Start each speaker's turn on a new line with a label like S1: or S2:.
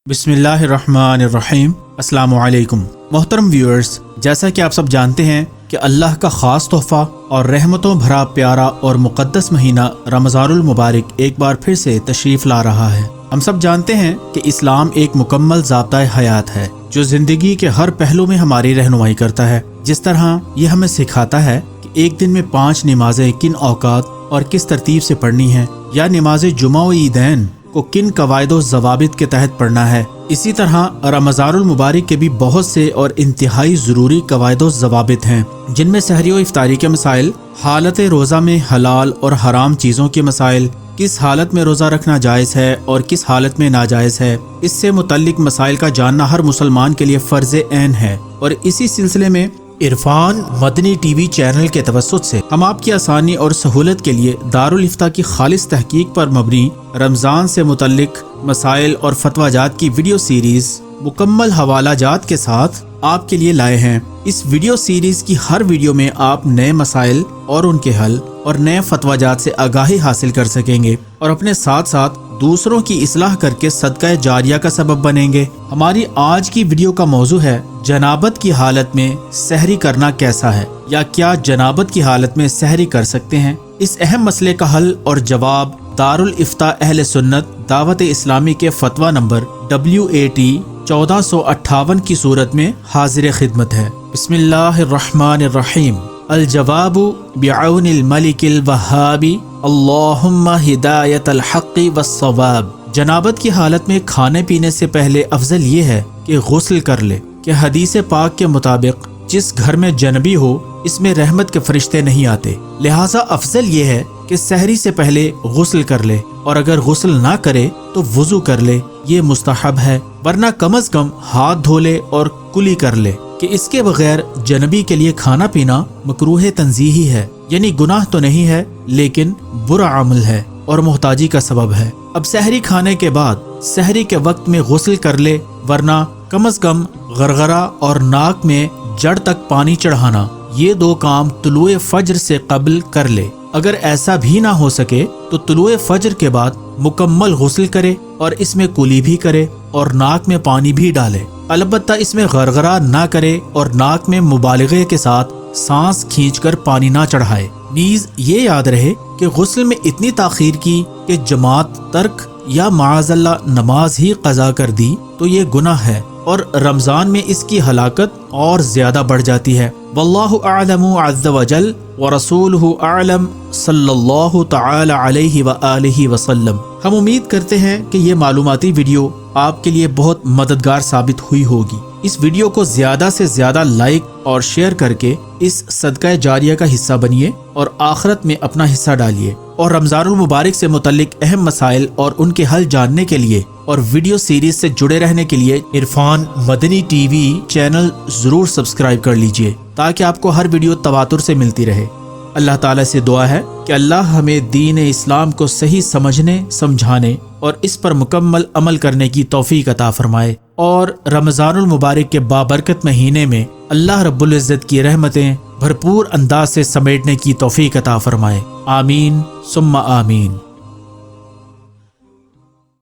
S1: बिस्मिल्लाहिर्रहमानिर्रहीम। अस्सलामु अलैकुम मोहतरम व्यूअर्स, जैसा कि आप सब जानते हैं कि अल्लाह का ख़ास तोहफ़ा और रहमतों भरा प्यारा और मुक़द्दस महीना रमज़ानुल मुबारक एक बार फिर से तशरीफ़ ला रहा है। हम सब जानते हैं कि इस्लाम एक मुकम्मल ज़ाब्ता हयात है जो ज़िंदगी के हर पहलू में हमारी रहनुमाई करता है। जिस तरह ये हमें सिखाता है कि एक दिन में 5 नमाजें किन औकात और किस तरतीब से पढ़नी है, या नमाज जुमा व ईदैन को किन कवायदो ज़वाबित के तहत पढ़ना है। इसी तरह रमज़ानुल मुबारक के भी बहुत से और इंतहाई ज़रूरी कवायदो ज़वाबित हैं, जिनमें सहरी व इफ्तारी के मसाइल, हालत रोज़ा में हलाल और हराम चीज़ों के मसाइल, किस हालत में रोज़ा रखना जायज़ है और किस हालत में नाजायज़ है, इससे मुतल्लिक मसाइल का जानना हर मुसलमान के लिए फ़र्ज़ ऐन है। और इसी सिलसिले में इरफान मदनी टीवी चैनल के तवस्सुत से हम आपकी आसानी और सहूलत के लिए दारुल इफ्ता की खालिस तहकीक पर मबनी रमज़ान से मुतल्लिक मसाइल और फतवाजात की वीडियो सीरीज़ मुकम्मल हवालाजात के साथ आपके लिए लाए हैं। इस वीडियो सीरीज़ की हर वीडियो में आप नए मसाइल और उनके हल और नए फतवाजात से आगाही हासिल कर सकेंगे और अपने साथ साथ दूसरों की इस्लाह करके सदका जारिया का सबब बनेंगे। हमारी आज की वीडियो का मौजू है जनाबत की हालत में सहरी करना कैसा है, या क्या जनाबत की हालत में सहरी कर सकते हैं। इस अहम मसले का हल और जवाब दारुल इफ्ता अहले सुन्नत दावत इस्लामी के फतवा नंबर WAT 1458 की सूरत में हाजिर खिदमत है। बिस्मिल्लाहिर्रहमानिर्रहीम। अल जवाबु बिऔनिल मलिकिल वहाबी अल्लाहुम्मा हिदायतल हक़्क़ि वस्सवाब। जनाबत की हालत में खाने पीने से पहले अफजल ये है कि गुस्ल कर ले, कि हदीस पाक के मुताबिक जिस घर में जनबी हो इसमें रहमत के फरिश्ते नहीं आते, लिहाजा अफजल ये है कि सहरी से पहले गुस्ल कर ले, और अगर गुस्ल ना करे तो वुजू कर ले, ये मुस्तहब है। वरना कम अज कम हाथ धो ले और कुली कर ले, कि इसके बगैर जनबी के लिए खाना पीना मकरूह तंजीही है, यानी गुनाह तो नहीं है लेकिन बुरा अमल है और मोहताजी का सबब है। अब सहरी खाने के बाद सहरी के वक्त में गुस्ल कर ले, वरना कम अज कम गरगरा और नाक में जड़ तक पानी चढ़ाना, ये 2 काम तुलुए फज्र से कबल कर ले। अगर ऐसा भी ना हो सके तो तुलुए फज्र के बाद मुकम्मल गुस्ल करे और इसमें कुली भी करे और नाक में पानी भी डाले। अलबत्ता इसमें गरगरा ना करे और नाक में मुबालगे के साथ सांस खींचकर पानी ना चढ़ाए। नीज ये याद रहे कि गुस्ल में इतनी ताखीर की कि जमात तर्क या माअज़ल्लाह नमाज ही कज़ा कर दी तो ये गुनाह है, और रमजान में इसकी हलाकत और ज्यादा बढ़ जाती है। वल्लाहु अअलमु अज़्ज़ व जल व रसूलुहु अअलम सल्लल्लाहु तआला अलैहि व आलिहि वसल्लम। हम उम्मीद करते हैं कि ये मालूमाती वीडियो आपके लिए बहुत मददगार साबित हुई होगी। इस वीडियो को ज्यादा से ज्यादा लाइक और शेयर करके इस सदका जारिया का हिस्सा बनिए और आखिरत में अपना हिस्सा डालिए। और रमजानुल मुबारक से मुतल्लिक अहम मसाइल और उनके हल जानने के लिए और वीडियो सीरीज से जुड़े रहने के लिए इरफान मदनी टीवी चैनल जरूर सब्सक्राइब कर लीजिए, ताकि आपको हर वीडियो तवातुर से मिलती रहे। अल्लाह ताला से दुआ है कि अल्लाह हमें दीन इस्लाम को सही समझने, समझाने और इस पर मुकम्मल अमल करने की तौफीक अता फरमाए, और रमजानुल मुबारक के बाबरकत महीने में अल्लाह रब्बुल इज़्ज़त की रहमतें भरपूर अंदाज से समेटने की तौफीक अता फरमाए। आमीन सुम्मा आमीन।